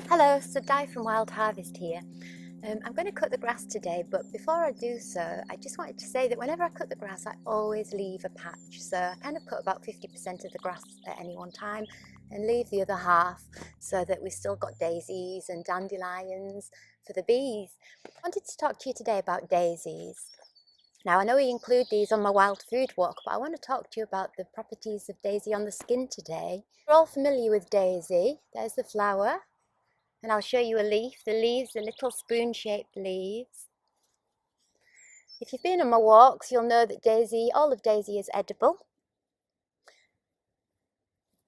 Hello, so Di from Wild Harvest here. I'm going to cut the grass today, but before I do so, I just wanted to say that whenever I cut the grass, I always leave a patch. So I kind of cut about 50% of the grass at any one time and leave the other half so that we've still got daisies and dandelions for the bees. I wanted to talk to you today about daisies. Now, I know we include these on my wild food walk, but I want to talk to you about the properties of daisy on the skin today. We're all familiar with daisy. There's the flower. And I'll show you a leaf. The leaves are little spoon-shaped leaves. If you've been on my walks, you'll know that all of daisy is edible.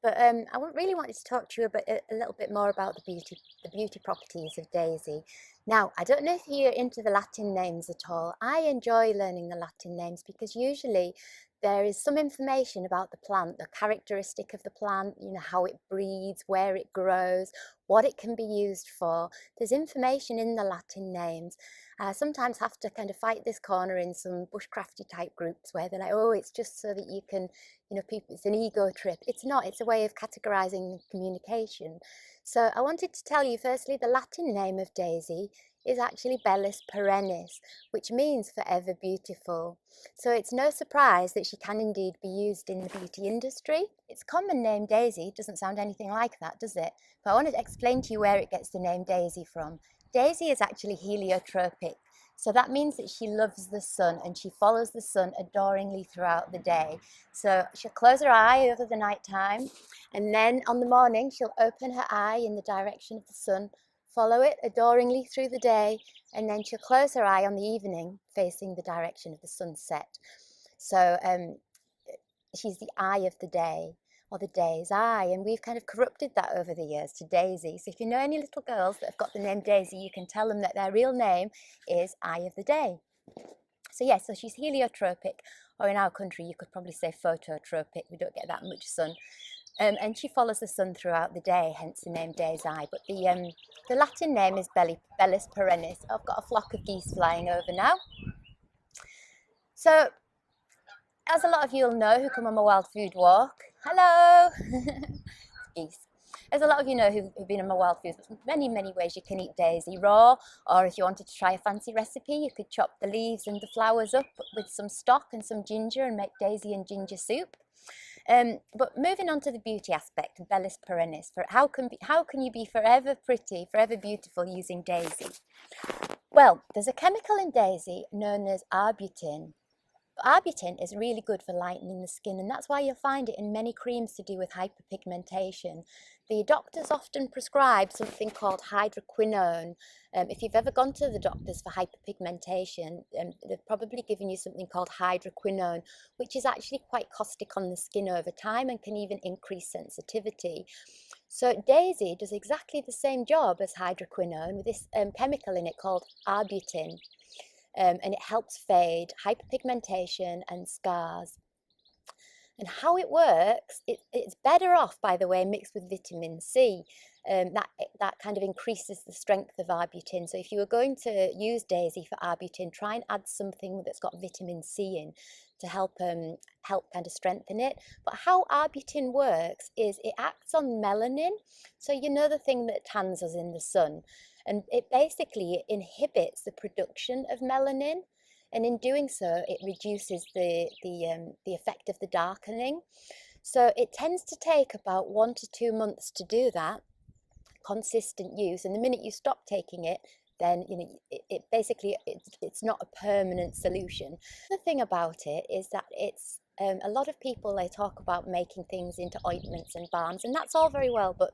But I really wanted to talk to you about a little bit more about the beauty properties of daisy. Now, I don't know if you're into the Latin names at all. I enjoy learning the Latin names because usually there is some information about the plant, the characteristic of the plant, how it breeds, where it grows, what it can be used for. There's information in the Latin names. I sometimes have to kind of fight this corner in some bushcrafty type groups where they're like, oh, it's just so that you can, people, it's an ego trip. It's not, it's a way of categorizing communication. So I wanted to tell you firstly, the Latin name of daisy is actually Bellis perennis, which means forever beautiful. So it's no surprise that she can indeed be used in the beauty industry. Its common name daisy doesn't sound anything like that, does it? But I wanted to explain to you where it gets the name daisy from. Daisy is actually heliotropic. So that means that she loves the sun and she follows the sun adoringly throughout the day. So she'll close her eye over the night time, and then on the morning she'll open her eye in the direction of the sun, follow it adoringly through the day, and then she'll close her eye on the evening facing the direction of the sunset. So she's the eye of the day, or the day's eye, and we've kind of corrupted that over the years to Daisy. So if you know any little girls that have got the name Daisy, you can tell them that their real name is Eye of the Day. So yeah, so she's heliotropic, or in our country you could probably say phototropic. We don't get that much sun. And she follows the sun throughout the day, hence the name Day's Eye. But the Latin name is Bellis perennis. I've got a flock of geese flying over now. So, as a lot of you'll know who come on my wild food walk, hello, geese. As a lot of you know who've been on my wild foods, there's many, many ways you can eat daisy raw, or if you wanted to try a fancy recipe, you could chop the leaves and the flowers up with some stock and some ginger and make daisy and ginger soup. But moving on to the beauty aspect of Bellis perennis, how can you be forever pretty, forever beautiful using daisy? Well, there's a chemical in daisy known as arbutin. Arbutin is really good for lightening the skin, and that's why you'll find it in many creams to do with hyperpigmentation. The doctors often prescribe something called hydroquinone. If you've ever gone to the doctors for hyperpigmentation, they've probably given you something called hydroquinone, which is actually quite caustic on the skin over time and can even increase sensitivity. So daisy does exactly the same job as hydroquinone with this chemical in it called arbutin. And it helps fade hyperpigmentation and scars. And how it works, it's better off, by the way, mixed with vitamin C. That kind of increases the strength of arbutin. So if you were going to use daisy for arbutin, try and add something that's got vitamin C in to help kind of strengthen it. But how arbutin works is it acts on melanin. So you know the thing that tans us in the sun. And it basically inhibits the production of melanin. And in doing so, it reduces the effect of the darkening. So it tends to take about 1 to 2 months to do that, consistent use. And the minute you stop taking it, then it basically it's not a permanent solution. The thing about it is that it's a lot of people, they talk about making things into ointments and balms, and that's all very well, but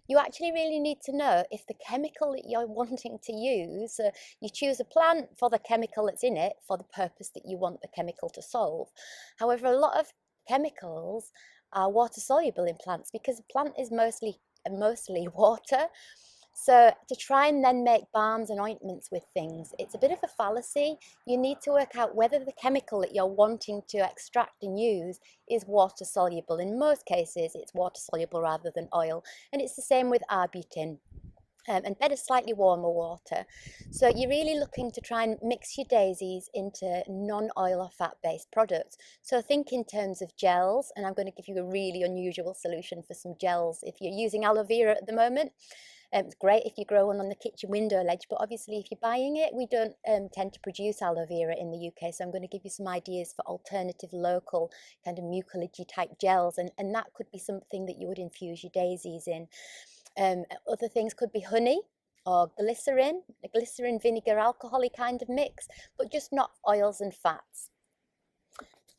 you actually really need to know if the chemical that you're wanting to use, you choose a plant for the chemical that's in it for the purpose that you want the chemical to solve. However, a lot of chemicals are water soluble in plants because the plant is mostly water. So to try and then make balms and ointments with things, it's a bit of a fallacy. You need to work out whether the chemical that you're wanting to extract and use is water soluble. In most cases, it's water soluble rather than oil. And it's the same with arbutin. And better slightly warmer water. So you're really looking to try and mix your daisies into non-oil or fat-based products. So think in terms of gels, and I'm going to give you a really unusual solution for some gels if you're using aloe vera at the moment. It's great if you grow one on the kitchen window ledge, but obviously if you're buying it, we don't tend to produce aloe vera in the UK. So I'm going to give you some ideas for alternative local kind of mucilage type gels, and that could be something that you would infuse your daisies in. Other things could be honey or glycerin, a glycerin vinegar alcohol kind of mix, but just not oils and fats.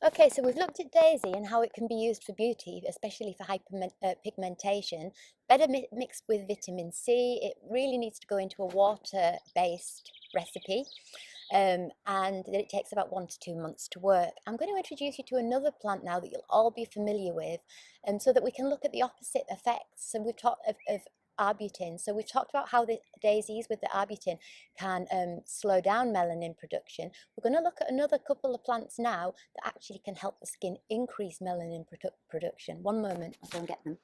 Okay, so we've looked at daisy and how it can be used for beauty, especially for hyperpigmentation. Better mixed with vitamin C. It really needs to go into a water-based recipe, and it takes about 1 to 2 months to work. I'm going to introduce you to another plant now that you'll all be familiar with, so that we can look at the opposite effects. So we've talked of arbutin. So we've talked about how the daisies with the arbutin can slow down melanin production. We're going to look at another couple of plants now that actually can help the skin increase melanin production. One moment, I'll go and get them.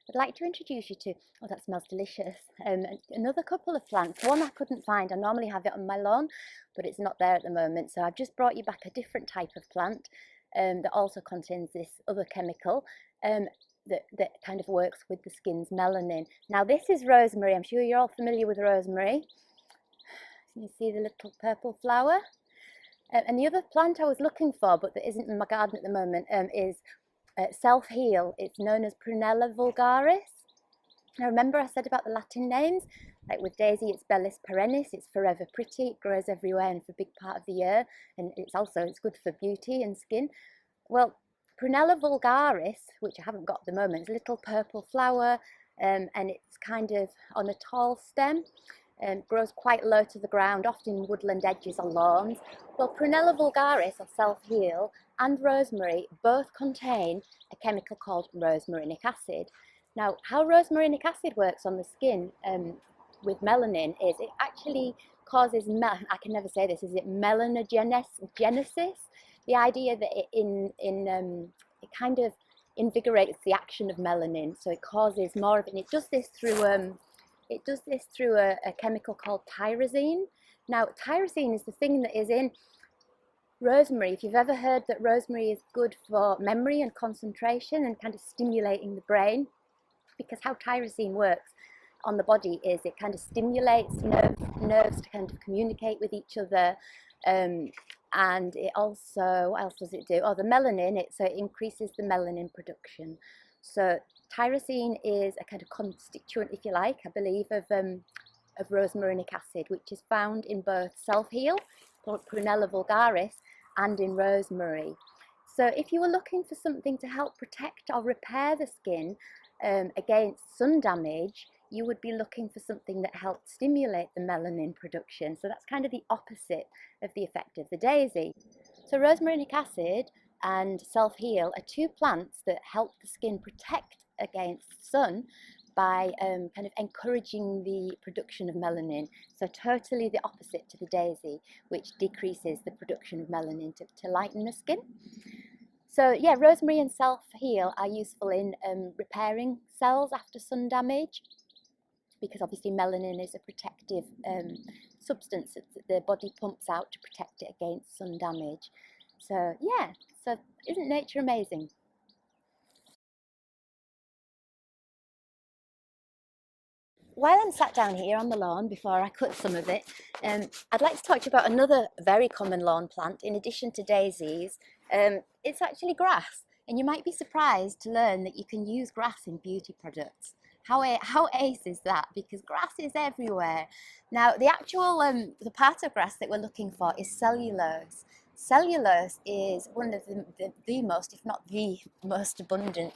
I'd like to introduce you to, oh, that smells delicious, another couple of plants. One I couldn't find. I normally have it on my lawn, but it's not there at the moment. So I've just brought you back a different type of plant that also contains this other chemical that kind of works with the skin's melanin. Now this is rosemary. I'm sure you're all familiar with rosemary. You see the little purple flower? And the other plant I was looking for, but that isn't in my garden at the moment, is Self-Heal. It's known as Prunella vulgaris. Now remember I said about the Latin names? Like with daisy, it's Bellis perennis, it's forever pretty, it grows everywhere and for a big part of the year, and it's good for beauty and skin. Well, Prunella vulgaris, which I haven't got at the moment, is a little purple flower, and it's kind of on a tall stem. Grows quite low to the ground, often in woodland edges or lawns. Well, Prunella vulgaris, or Self-Heal, and rosemary both contain a chemical called rosmarinic acid. Now, how rosmarinic acid works on the skin with melanin is it actually causes, I can never say this, is it melanogenesis? The idea that it kind of invigorates the action of melanin, so it causes more of it. And it does this through a chemical called tyrosine. Now, tyrosine is the thing that is in rosemary. If you've ever heard that rosemary is good for memory and concentration and kind of stimulating the brain, because how tyrosine works on the body is it kind of stimulates nerves to kind of communicate with each other, and it also, what else does it do? Oh, the melanin, so it increases the melanin production. So tyrosine is a kind of constituent, if you like, I believe, of rosmarinic acid, which is found in both Self-Heal, Prunella vulgaris, and in rosemary. So if you were looking for something to help protect or repair the skin against sun damage, you would be looking for something that helped stimulate the melanin production. So that's kind of the opposite of the effect of the daisy. So rosmarinic acid and Self-Heal are two plants that help the skin protect against sun by kind of encouraging the production of melanin. So totally the opposite to the daisy, which decreases the production of melanin to lighten the skin. So yeah, rosemary and Self-Heal are useful in repairing cells after sun damage, because obviously melanin is a protective substance that the body pumps out to protect it against sun damage. So yeah, so isn't nature amazing? While I'm sat down here on the lawn, before I cut some of it, I'd like to talk to you about another very common lawn plant. In addition to daisies, it's actually grass. And you might be surprised to learn that you can use grass in beauty products. How ace is that? Because grass is everywhere. Now, the actual, the part of grass that we're looking for is cellulose. Cellulose is one of the most, if not the most abundant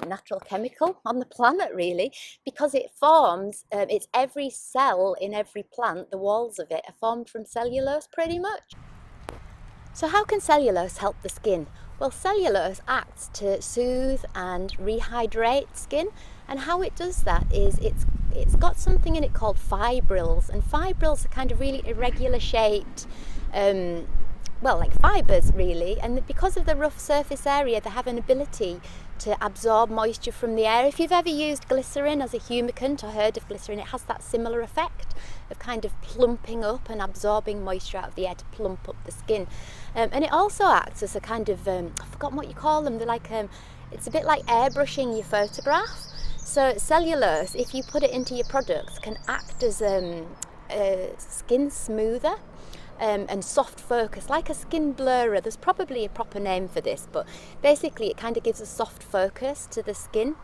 natural chemical on the planet, really, because it forms, it's every cell in every plant, the walls of it are formed from cellulose pretty much. So how can cellulose help the skin? Well, cellulose acts to soothe and rehydrate skin, and how it does that is it's got something in it called fibrils, and fibrils are kind of really irregular shaped, well, like fibres really, and because of the rough surface area they have an ability to absorb moisture from the air. If you've ever used glycerin as a humectant or heard of glycerin, it has that similar effect of kind of plumping up and absorbing moisture out of the air to plump up the skin. And it also acts as a kind of, I've forgotten what you call them, they're like, it's a bit like airbrushing your photograph. So cellulose, if you put it into your products, can act as a skin smoother and soft focus, like a skin blurrer. There's probably a proper name for this, but basically it kind of gives a soft focus to the skin.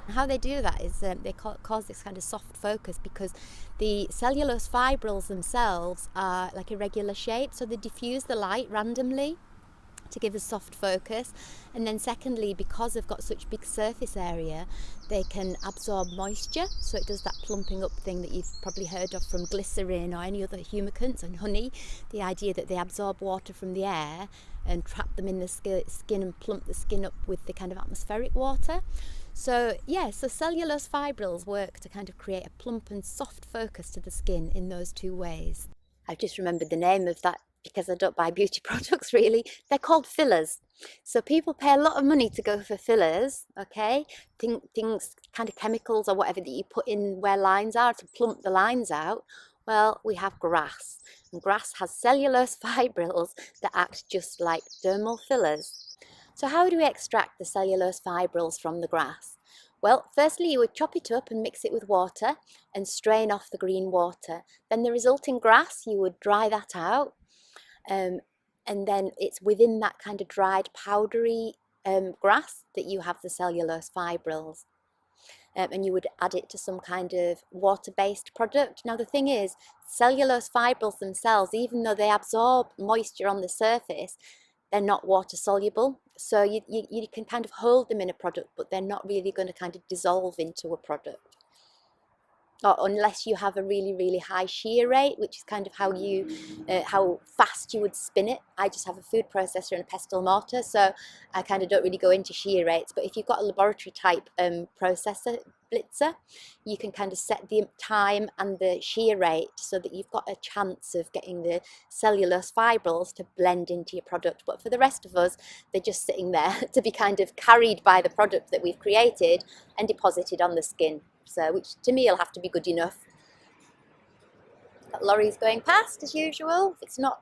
How they do that is they cause this kind of soft focus because the cellulose fibrils themselves are like irregular shape, so they diffuse the light randomly to give a soft focus. And then secondly, because they've got such big surface area, they can absorb moisture, so it does that plumping up thing that you've probably heard of from glycerin or any other humectants and honey, the idea that they absorb water from the air and trap them in the skin and plump the skin up with the kind of atmospheric water. So yeah, so cellulose fibrils work to kind of create a plump and soft focus to the skin in those two ways. I've just remembered the name of that because I don't buy beauty products really. They're called fillers. So people pay a lot of money to go for fillers, okay? Things, kind of chemicals or whatever that you put in where lines are to plump the lines out. Well, we have grass, and grass has cellulose fibrils that act just like dermal fillers. So how do we extract the cellulose fibrils from the grass? Well, firstly, you would chop it up and mix it with water and strain off the green water. Then the resulting grass, you would dry that out. And then it's within that kind of dried powdery grass that you have the cellulose fibrils. And you would add it to some kind of water-based product. Now the thing is, cellulose fibrils themselves, even though they absorb moisture on the surface, they're not water soluble. So you can kind of hold them in a product, but they're not really going to kind of dissolve into a product. Or unless you have a really high shear rate, which is kind of how fast you would spin it. I just have a food processor and a pestle mortar, so I kind of don't really go into shear rates. But if you've got a laboratory type processor blitzer, you can kind of set the time and the shear rate so that you've got a chance of getting the cellulose fibrils to blend into your product. But for the rest of us, they're just sitting there to be kind of carried by the product that we've created and deposited on the skin. So, which to me will have to be good enough. Got lorries going past as usual. It's not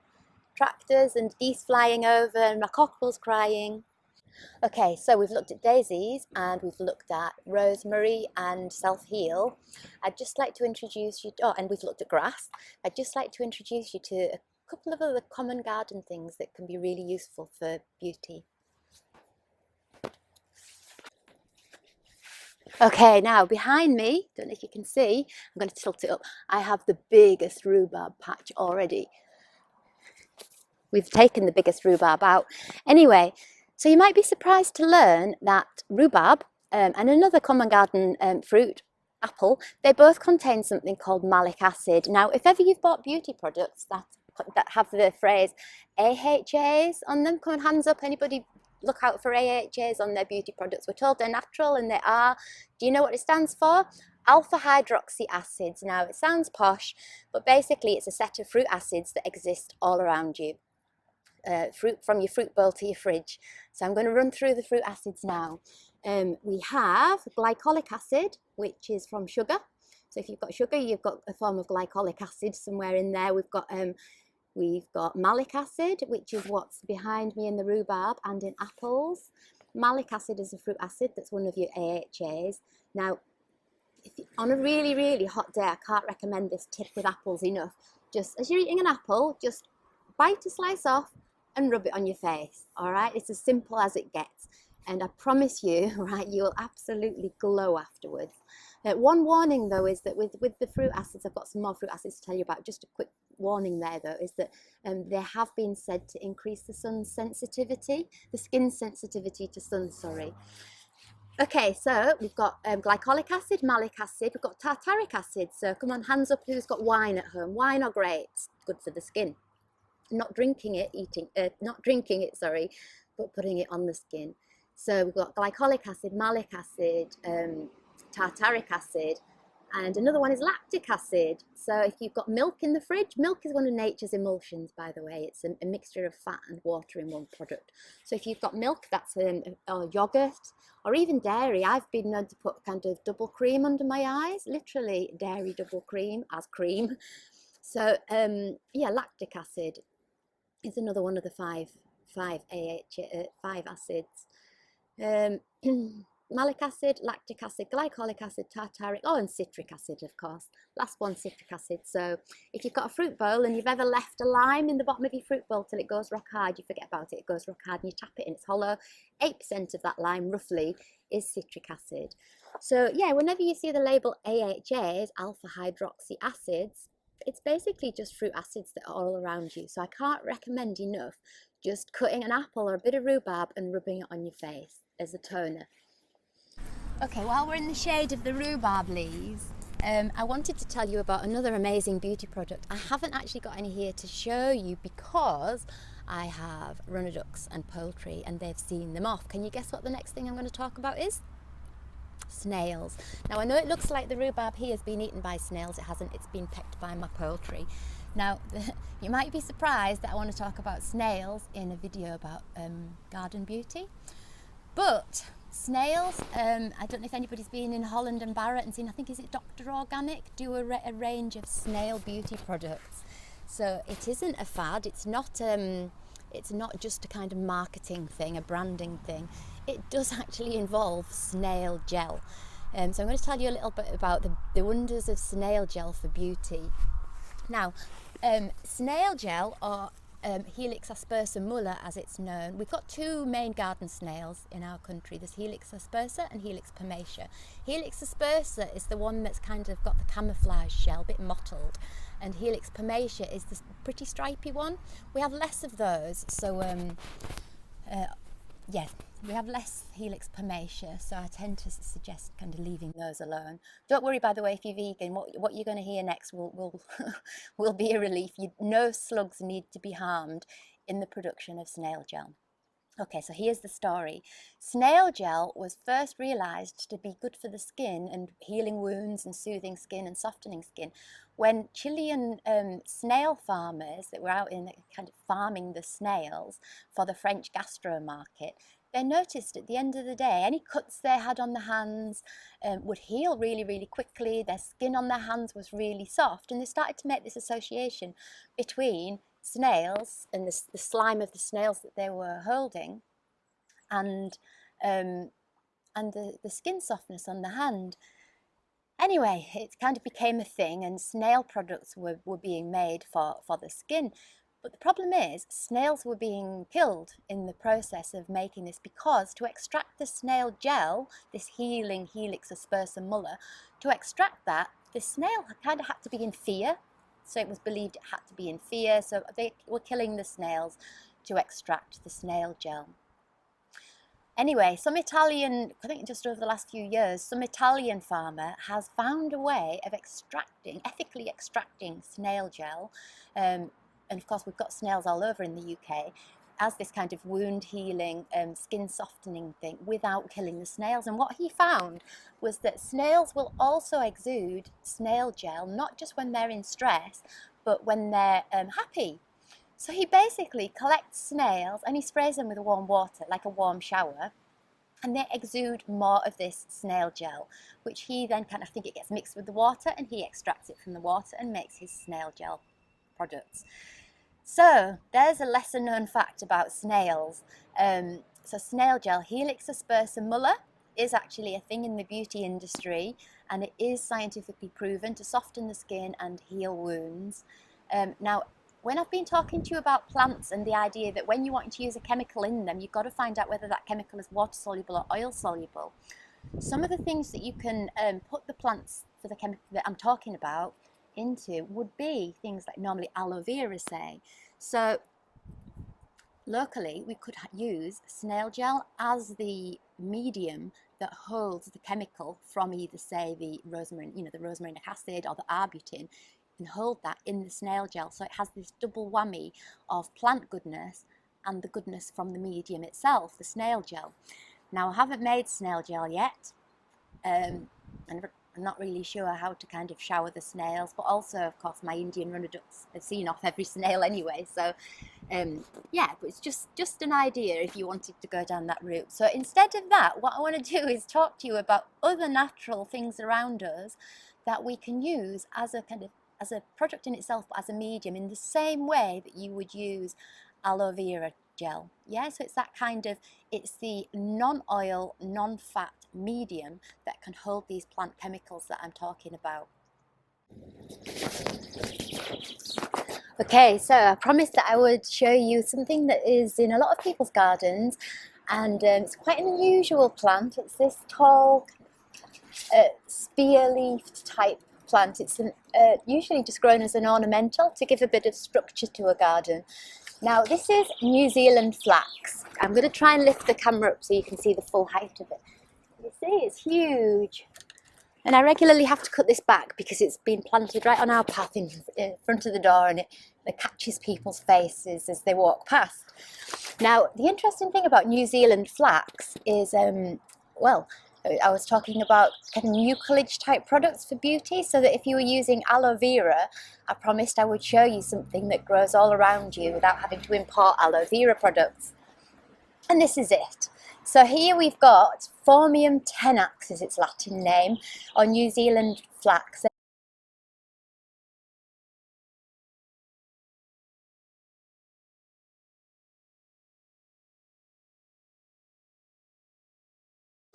tractors and geese flying over and my cockerel's crying. Okay, so we've looked at daisies and we've looked at rosemary and self-heal. I'd just like to introduce you, and we've looked at grass. I'd just like to introduce you to a couple of other common garden things that can be really useful for beauty. Okay, now behind me, don't know if you can see, I'm going to tilt it up. I have the biggest rhubarb patch already. We've taken the biggest rhubarb out. Anyway, so you might be surprised to learn that rhubarb and another common garden fruit, apple, they both contain something called malic acid. Now, if ever you've bought beauty products that have the phrase AHAs on them, come on, hands up, anybody look out for AHAs on their beauty products? We're told they're natural and they are. Do you know what it stands for? Alpha hydroxy acids. Now, it sounds posh, but basically it's a set of fruit acids that exist all around you. Fruit from your fruit bowl to your fridge. So I'm going to run through the fruit acids now. We have glycolic acid, which is from sugar. So if you've got sugar, you've got a form of glycolic acid somewhere in there. We've got malic acid, which is what's behind me in the rhubarb and in apples. Malic acid is a fruit acid that's one of your AHAs. Now, on a really hot day, I can't recommend this tip with apples enough. Just as you're eating an apple, just bite a slice off and rub it on your face. All right, it's as simple as it gets, and I promise you, right, you'll absolutely glow afterwards. One warning though is that with the fruit acids, I've got some more fruit acids to tell you about. Just a quick warning there though is that they have been said to increase the skin sensitivity to sun. Sorry. Okay, so we've got glycolic acid, malic acid, we've got tartaric acid. So come on, hands up who's got wine at home. Wine or grapes? Good for the skin. Not drinking it, sorry, but putting it on the skin. So we've got glycolic acid, malic acid, tartaric acid, and another one is lactic acid. So if you've got milk in the fridge, milk is one of nature's emulsions, by the way. It's a mixture of fat and water in one product. So if you've got milk, that's or yogurt, or even dairy. I've been known to put kind of double cream under my eyes, literally dairy double cream as cream. So yeah, lactic acid is another one of the five acids. malic acid, lactic acid, glycolic acid, tartaric, oh, and citric acid, of course. Last one, citric acid. So if you've got a fruit bowl and you've ever left a lime in the bottom of your fruit bowl till it goes rock hard, you forget about it, it goes rock hard and you tap it and it's hollow, 8% of that lime, roughly, is citric acid. So yeah, whenever you see the label AHAs, alpha hydroxy acids, it's basically just fruit acids that are all around you. So I can't recommend enough just cutting an apple or a bit of rhubarb and rubbing it on your face as a toner. Okay, while we're in the shade of the rhubarb leaves, I wanted to tell you about another amazing beauty product. I haven't actually got any here to show you because I have runner ducks and poultry and they've seen them off. Can you guess what the next thing I'm going to talk about is? Snails. Now I know it looks like the rhubarb here has been eaten by snails. It hasn't, it's been pecked by my poultry. Now you might be surprised that I want to talk about snails in a video about garden beauty, but snails, I don't know if anybody's been in Holland and Barrett and seen, I think is it Dr. Organic, do a range of snail beauty products. So it isn't a fad, it's not just a kind of marketing thing, a branding thing. It does actually involve snail gel. So I'm going to tell you a little bit about the wonders of snail gel for beauty. Now, snail gel, or Helix aspersa muller as it's known. We've got two main garden snails in our country. There's Helix aspersa and Helix pomatia. Helix aspersa is the one that's kind of got the camouflage shell, a bit mottled, and Helix pomatia is the pretty stripy one. We have less of those, so yeah, we have less Helix pomatia, so I tend to suggest kind of leaving those alone. Don't worry, by the way, if you're vegan, what you're going to hear next will will be a relief. No slugs need to be harmed in the production of snail gel. Okay, so here's the story. Snail gel was first realised to be good for the skin and healing wounds and soothing skin and softening skin when Chilean snail farmers that were out in kind of farming the snails for the French gastro market, they noticed at the end of the day any cuts they had on the hands would heal really, really quickly. Their skin on their hands was really soft, and they started to make this association between snails and the slime of the snails that they were holding and the skin softness on the hand. Anyway, it kind of became a thing and snail products were being made for the skin. But the problem is snails were being killed in the process of making this because to extract the snail gel, this healing Helix aspersa muller, to extract that, the snail kind of had to be in fear. So it was believed it had to be in fear, so they were killing the snails to extract the snail gel. Anyway, I think just over the last few years, some Italian farmer has found a way of ethically extracting snail gel. And of course, we've got snails all over in the UK as this kind of wound healing, skin softening thing without killing the snails. And what he found was that snails will also exude snail gel, not just when they're in stress, but when they're happy. So he basically collects snails and he sprays them with warm water, like a warm shower, and they exude more of this snail gel, which he then I think it gets mixed with the water and he extracts it from the water and makes his snail gel products. So there's a lesser known fact about snails. So snail gel, Helix aspersa muller, is actually a thing in the beauty industry, and it is scientifically proven to soften the skin and heal wounds. Now, when I've been talking to you about plants and the idea that when you want to use a chemical in them, you've got to find out whether that chemical is water soluble or oil soluble. Some of the things that you can put the plants for the chemical that I'm talking about into would be things like normally aloe vera, say. So locally we could use snail gel as the medium that holds the chemical from either, say, the rosmarinic acid or the arbutin, and hold that in the snail gel, so it has this double whammy of plant goodness and the goodness from the medium itself, the snail gel. Now I haven't made snail gel yet, and I'm not really sure how to kind of shower the snails, but also, of course, my Indian runner ducks have seen off every snail anyway. So, yeah, but it's just an idea if you wanted to go down that route. So instead of that, what I want to do is talk to you about other natural things around us that we can use as a product in itself, but as a medium, in the same way that you would use aloe vera gel. Yeah, so it's that kind of, it's the non-oil, non-fat medium that can hold these plant chemicals that I'm talking about. Okay, so I promised that I would show you something that is in a lot of people's gardens, and it's quite an unusual plant. It's this tall, spear-leafed type plant. It's usually just grown as an ornamental to give a bit of structure to a garden. Now, this is New Zealand flax. I'm going to try and lift the camera up so you can see the full height of it. You see, it's huge. And I regularly have to cut this back because it's been planted right on our path in front of the door, and it catches people's faces as they walk past. Now, the interesting thing about New Zealand flax is, well, I was talking about kind of mucilage type products for beauty, so that if you were using aloe vera, I promised I would show you something that grows all around you without having to import aloe vera products. And this is it. So here we've got Phormium tenax is its Latin name, or New Zealand flax.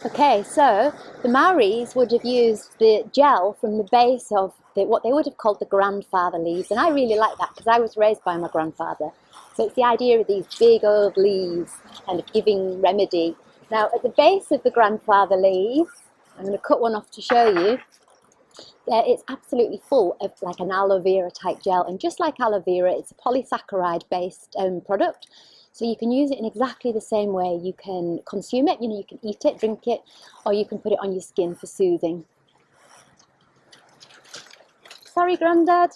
Okay, so the Maoris would have used the gel from the base of what they would have called the grandfather leaves, and I really like that because I was raised by my grandfather. So it's the idea of these big old leaves kind of giving remedy. Now at the base of the grandfather leaves, I'm going to cut one off to show you, it's absolutely full of like an aloe vera type gel, and just like aloe vera, it's a polysaccharide based product. So you can use it in exactly the same way. You can consume it, you can eat it, drink it, or you can put it on your skin for soothing. Sorry, Grandad.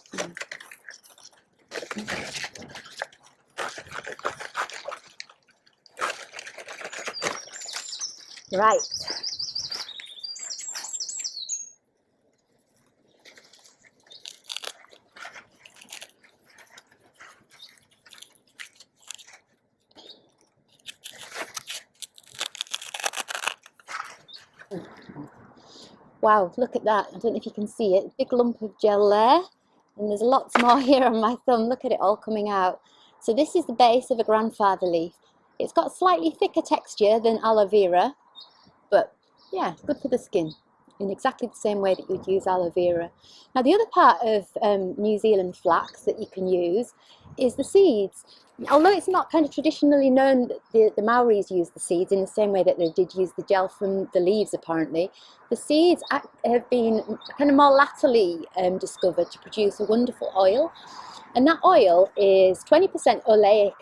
Right. Wow, look at that. I don't know if you can see it. Big lump of gel there. And there's lots more here on my thumb. Look at it all coming out. So this is the base of a grandfather leaf. It's got a slightly thicker texture than aloe vera, but yeah, it's good for the skin in exactly the same way that you'd use aloe vera. Now the other part of New Zealand flax that you can use is the seeds. Although it's not kind of traditionally known that the Maoris use the seeds in the same way that they did use the gel from the leaves apparently, the seeds have been kind of more latterly discovered to produce a wonderful oil, and that oil is 20% oleic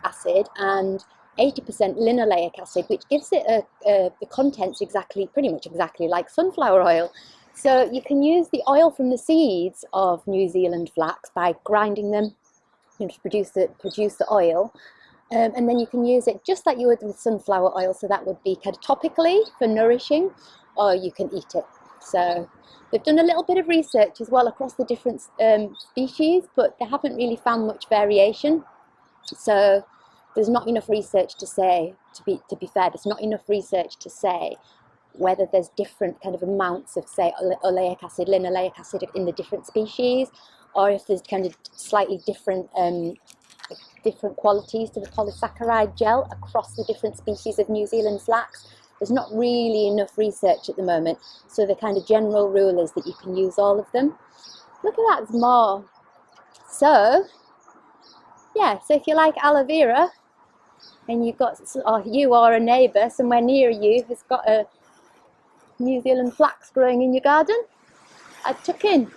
acid and 80% linoleic acid, which gives it the contents pretty much exactly like sunflower oil. So you can use the oil from the seeds of New Zealand flax by grinding them to produce the oil, and then you can use it just like you would with sunflower oil. So that would be kind of topically for nourishing, or you can eat it. So they've done a little bit of research as well across the different species, but they haven't really found much variation. So there's not enough research to say, to be fair, there's not enough research to say whether there's different kind of amounts of, say, oleic acid, linoleic acid in the different species, or if there's kind of slightly different qualities to the polysaccharide gel across the different species of New Zealand flax. There's not really enough research at the moment, so the kind of general rule is that you can use all of them. Look at that, there's more. So yeah, so if you like aloe vera, and you've got, or you or a neighbour somewhere near you has got a New Zealand flax growing in your garden, I'd chuck in.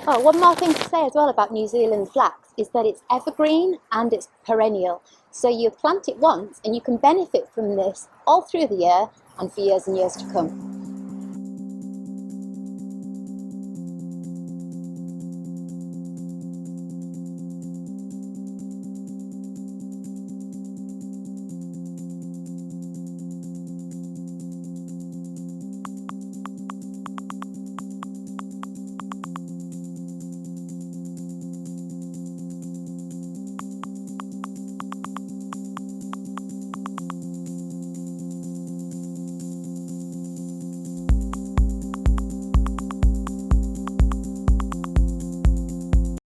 Oh, one more thing to say as well about New Zealand flax is that it's evergreen and it's perennial. So you plant it once and you can benefit from this all through the year and for years and years to come.